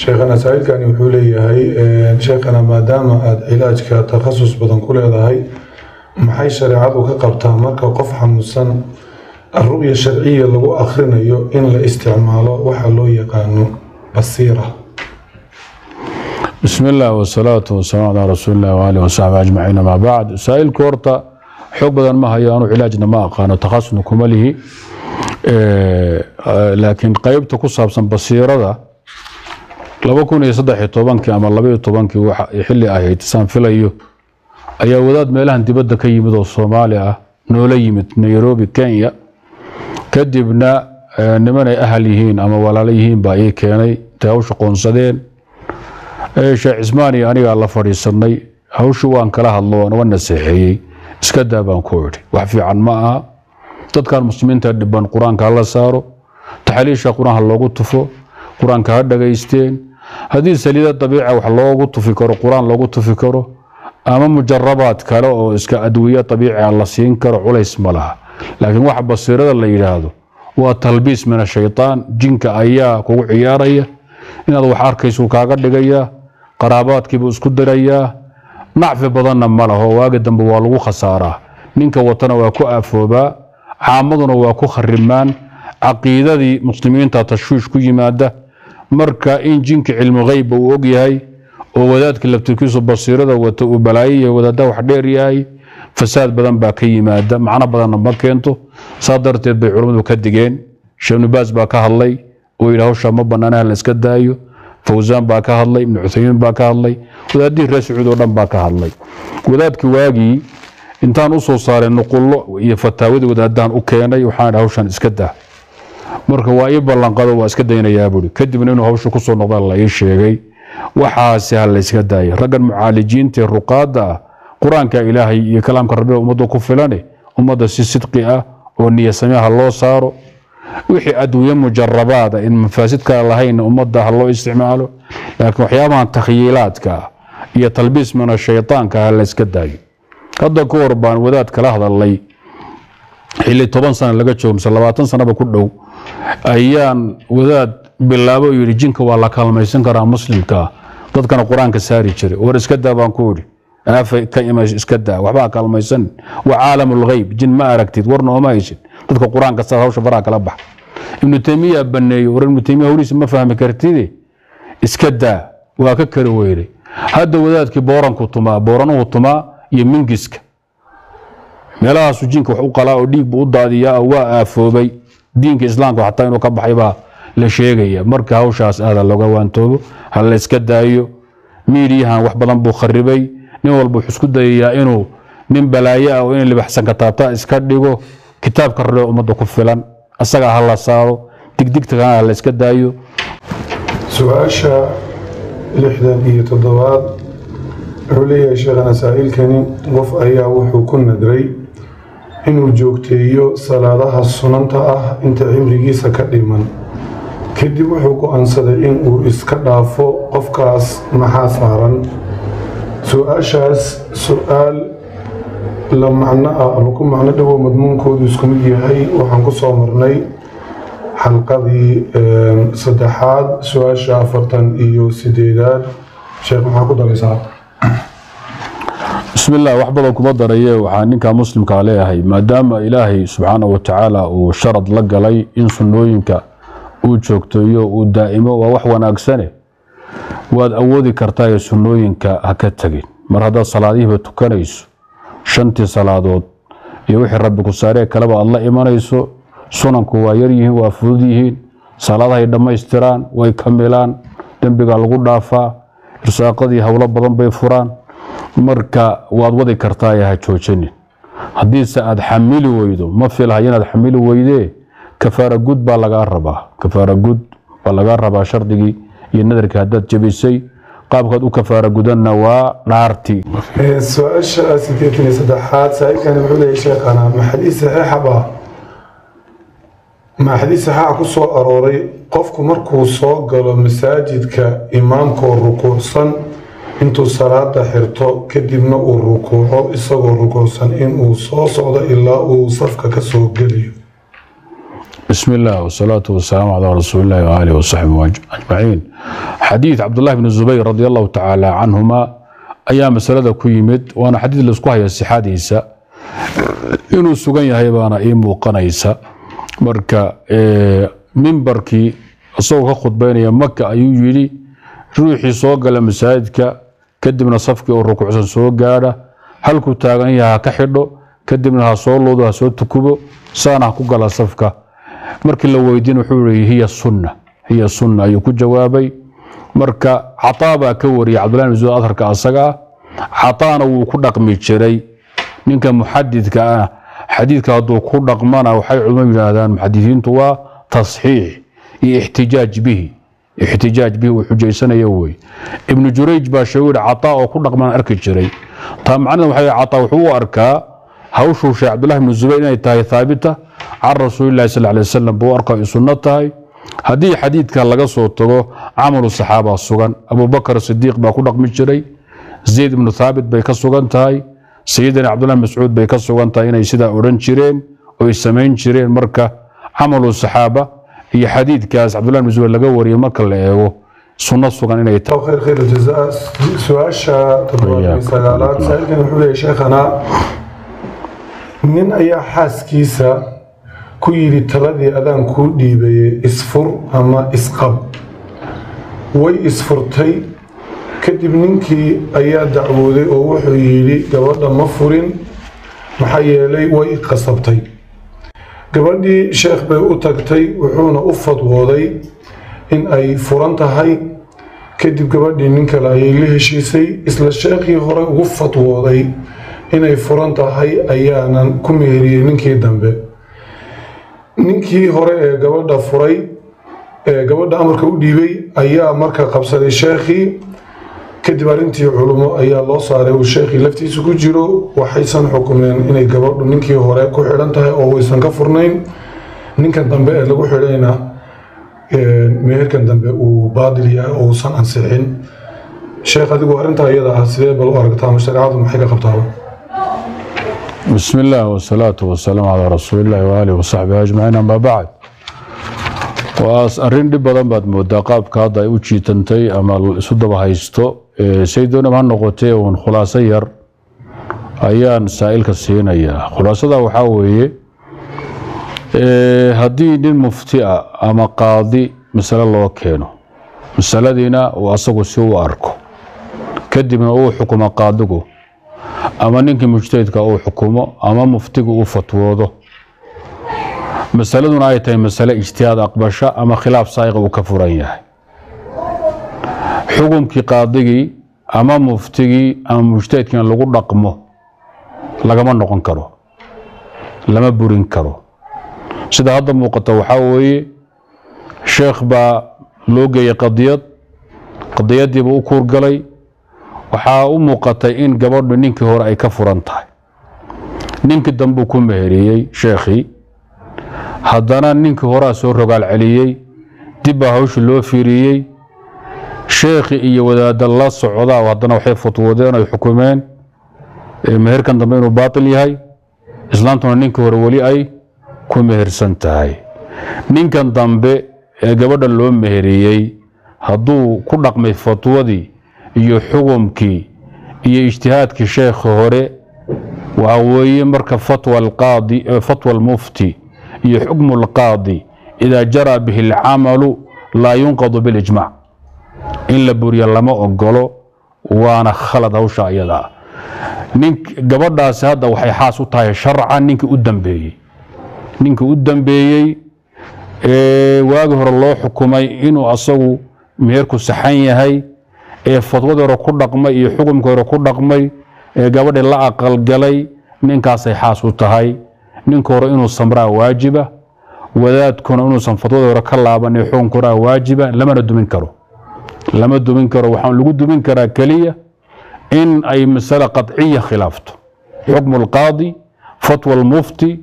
شيخنا سائل كان يقول لي هاي شيخنا ما دام علاج كتخصص بدن كل هاي محي شريعته كقبتها مركا وقف حمصن الرؤية الشرعية اللي هو آخرنا إن الاستعماله وحلو يقانو بصيرة. بسم الله والصلاة والسلام على رسول الله وآله وصحبه أجمعين. ما بعد سائل كورتا حب بدن ما هي أنو علاجنا ما أقانو تخصص كمله لكن قيبت كصاب سن بصيرة ده لو كون يصدح طبانك أما الله طبانك يحل أهيت سان فيليو أي وداد ميلان تبدأ كي يمدو الصوماليا نوليمت نيروبي كينيا كدبنا نمنا أهليهين أما ولاليهين باي كيني تهوش قنصدين شيخ عثماني أنا الله فريسني هوش وان كلاه الله وانا سيحيي اسكدا بان كوري وحفي عن معها تذكر المسلمين تدبان قرآن كالله سارو تحليش قرآن الله قطفو قرآن كهذا جيستين هذه سليلة الطبيعة وحلو قطفي كرو قرآن لو قطفي كرو أما مجربات كلو إسك أدوية طبيعة الله سين كرو ولا اسم لها لكن واحد بصيرة اللي يجهده وتلبيس من الشيطان جنك أياه كو عيارية إن هذا وحار كيسو كاقد جيا قرابات كيبو اسكدر أياه نعف بدنا ماله واجد بوالو خسارة منك وطنا وكو أفوبا عامضنا وكو خرمان عقيدة دي مسلمين تتشوش كي مادة مركا إن جنك علم غيب ووجهي وودادك اللي بتركيز البصيرة وبلاية ودادا وحديرياي فساد بدن باكي مادة معنا بدن ما كنتو صادرت بعلوم وكدجين شنو باز باكا هاللي وإلى هوش ما بنانا الاسكدايو فوزان باكا هاللي من عثيمين باكا هاللي ودادي الرئيس عدوان باكا هاللي ودادك واجي intaan u soo saaray nuqullo iyo fataawada wadaadaan u keenay waxaan hawshan iska daa marka waa ii ballan qado waa iska daynayaa buri kadibna inuu hawsha ku soo noqdo la ii sheegay waxaas hal iska daayay raggan mucaalijiinta ruqaada quraanka ilaahay iyo kalaamka rabbi ummadda ku filan ummadda si sidqi ah oo niyad sameeha loo saaro wixii adwiye mujarrabaada in mafaasidka lahayn ummadda loo isticmaalo laakiin waxyaabaha takhiilaadka iyo talbiis min shaytaanka hal iska daayay هذا كوربان وداد كلا هذا اللي اللي 10 سنة لقى شو مثلا 20 سنة بكله أيام وداد بالله يرجينك والله كلمة يسنكر مسلم كا ضد كان القرآن كساري شري ورس كدا بانكوري أنا في كلمة إسكدا وحبا كلمة يسن وعالم الغيب جن ما أركتي ورنا وما يجي ضد القرآن كسر هوش براك لبح ابن تيمية بني ابن تيمية هو لسه ما فاهم كرتيدي إسكدا وأككر ويري هذا وداد كبوران كتما بوران وتما يمنجسك meelaha suujiinka wax u qalaa oo dhiig buu daadiyaa waa aafoobay diinka islaamka xataa inuu ka baxay baa la sheegaya marka hawshaas aad looga waantoobo hal la iska daayo miiriyahan wax badan buu kharibay nin walba wuxuu isku dayayaa inuu nin balaayo ah oo in libaxsan ka taabta iska dhigo kitaabka roo umada ku filan asaga hal la saaro digdigta hal la iska daayo su'aasha 67 علي شيخنا سائل كني قف أيها وحكون ندري إنه جوكتيو صلاة السنة أنت عمري سكريمان كدي وحكو أنصد إنه إسكرافو قفكاس محاصرا سؤال لما عنا أبوكم معنا دو مضمون كود يسكمي هاي وحنكو صامرني حلقة دي صدحات سؤال شافرتن إيو سيديداد شيخ محاكو داريسات بسم الله وحبه كبدر ايه وحانينكا مسلمكا ليهي ما دام إلهي سبحانه وتعالى وشرط لقلي إن سنوينكا وجوكتيو ودائمه ووح وناقسانه واد أودي كرتاي سنوينكا هكتاقين مر هذا صلاة بتكنيس شنتي صلاة يوحي ربك الساري كلبا الله إيمانيسو سننكو ويريهن وفرديهن صلاة يدما يستران ويكملان دنبقى الغدافة رساقدي هولا بدن بيفران marka waad wadi kartaa yahay joojin hadii saad xamili weydo ma filahay inaad xamili weydee kafaara gud baa laga rabaa shardigii iyo nadarka hadad jabisay qaabkaad u kafaara gudanna waa dhaarti su'aasha 83 saailkan wuxuu leeyahay sheekana ma xadiis saxiix ku soo arooray qofku markuu soo galo masaajidka imaamka rukuucsan intuu salaada xirto kadibna uu rukuuco isagoo rukuucsan in uu soo socdo ilaa uu safka ka soo geliyo بسم الله والصلاة والسلام على رسول الله وآله وصحبه أجمعين. حديث عبد الله بن الزبير رضي الله تعالى عنهما أيام مسألة كيمد وأنا حديث اللي اسكوها يا السحاديسة إنه سجن يهيبانا إيم وقنيسة مركا منبركي أصوغ خطبين يا مكة أيوجي روحي صوغ لمساجدك كدبنا صفك والركوع صوغ قاعدة هل كنت تاغنيها كحدو كدبنا صولو ده صوت تكبو سانا كوغلا صفك markii la weydiin wuxuu leeyahay hiya sunna ayuu ku jawaabay marka Cataaba ka wariyay Cabdullah ibn Zubayr adharka asaga Cataana wuu ku dhaqmi jiray ninka muhaddidka ah xadiidka haduu ku dhaqmana waxay culimo yiraahdaan muhaddisiintu waa tasxiix iyo ihtijaaj bihi uu xujaysanayo way ibn Jurayj baa sheegay Cataa oo ku dhaqman arki jiray taa macnaheedu waxay Cataa wuxuu arkaa hawshu Sheekh Cabdullah ibn Zubayr inay tahay thaabita عن رسول الله صلى الله عليه وسلم بورقة سنتها هذه حديث كان لقى صوته عمل الصحابة السجن أبو بكر الصديق بأكون رقم الشري زيد بن ثابت بيك السجن تاي سيدنا عبد الله مسعود بيك السجن تاي يسيدا أورن شرين ويسمين شرين مركة عمل الصحابة هي حديث كاس عبد الله مسعود لقى وري مركة اللي سنة السجن إنه يتوقع خير الجزاء سؤال طبعا مثالات سألت نقول يا شيخنا من أي حاس كيسة ku yiri taladii adaan ku dhiibay isfur ama isqab way isfurtay kadib ninkii ayaa dacwooday oo wuxuu yiri gabadha ma furin maxaa yeelay way qasabtay gabadhii sheekh bay u tagtay wuxuuna u fadwooday in ay furan tahay kadib gabadhii ninka la ay la heshiisay isla sheekhii hore ugu fadwooday inay furan tahay ayaanan ku meheriyay ninkii dambe ninkii hore ee gabadha furay ee gabadha amarka u dhiibay ayaa marka qabsaday sheekhi kadib arintii culimo ayaa loo saaray oo sheekhi laftiisa ku jiro waxaysan xukumeen inay gabadhu ninkii hore ku xidhan tahay oo waysan ka furnayn ninkan dambe ee lagu xidhayna meherkan dambe uu baadil yahay oo uusan ansixin sheekh adigu arinta iyada ah sidee bal u aragtaa shariicadu maxay ka qabtaa بسم الله والصلاة والسلام على رسول الله وآله وصحبه أجمعين أما بعد وأرين دي بدن بعد مدقاب كادا يوشي تنتي أما السودة هايستو سيدنا من نقطة ونخلاصة ير أيان سائل كسين أيا خلاصة دا وحاوية هدي المفتئة أما قاضي مسألة الله كينو مسألة دينا وأصغو سوى أركو كدبنا أو حكم قاضيكو أما نينك مجتهدك أو حكومة أما مفتيك أو فتوضه مسألة آيتين مسألة اجتهاد أقبشة أما خلاف صايغ وكفرية حكم كي قاضي أما مفتيك أما مجتهد كان لغو رقمه لغما نقن كرو لما بورين كرو سيدا هذا موقتا وحاوي شيخ با لوغي قضيات دي بو كور قلي waxaa u muuqatay in gabadhu ninkii hore ay ka furan tahay ninkii dambu ku meheriyay sheekhi haddana ninkii hore soo rogaal celiyay dib hawsha loo fiiriyay sheekhi iyo wadaad la socda haddana waxay fatwoodeen ay xukumeen meherkan dambe inuu baatil yahay islaantuna ninkii hore wali ay ku mehersan tahay ninkan dambe ee gabadha loo meheriyay hadduu ku dhaqmay fatwadii iyo xukumkii iyo ijtihaadkii sheekh hore waa weeye marka fatwa alqaadi fatwa almufti iyo xukmu alqaadi ida jara bihi alamalu la yunqadu bil ijma' in la buriyo lama ogolo waana khalad hawsha ayada gabadhaasi hadda waxay xaas u tahay sharcan ninkii u dambeeyey waagi hore loo xukumay inuu asagu meherku saxan yahay fatwada hore ku dhaqmay iyo xukumka hore ku dhaqmay gabadha la aqal galay ninkaasay xaas u tahay ninka hore inuu samraa waajiba wadaadkuna inuusan fatwada hore ka laaban ee xukunka hore waajiba lama dumin karo waxaan lagu dumin karaa kaliya in ay mas'ala qadciya khilaafto xukmu alqaadi fatwa almufti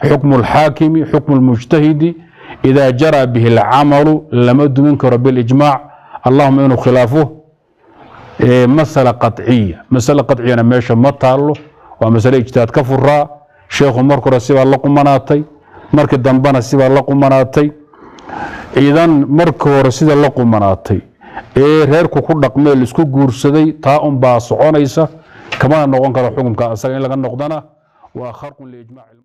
xukmu alxaakimi xukmu almujtahidi ida jara bihi alcamalu lama dumin karo bilijmaac allahuma inuu khilaafuh مسألة قطعية أنا ماشي ما تعلو ومسألة اجتهاد كفرها شيخ مركو رسيب الله قمناتي markii dambana sida la qumanaatay idan markii hore sida la qumanaatay ee reerku ku dhaqmay isku guursaday taa un baa soconaysa kama noqon karo xukunka asaga in laga noqdana waa kharqun li ijmaac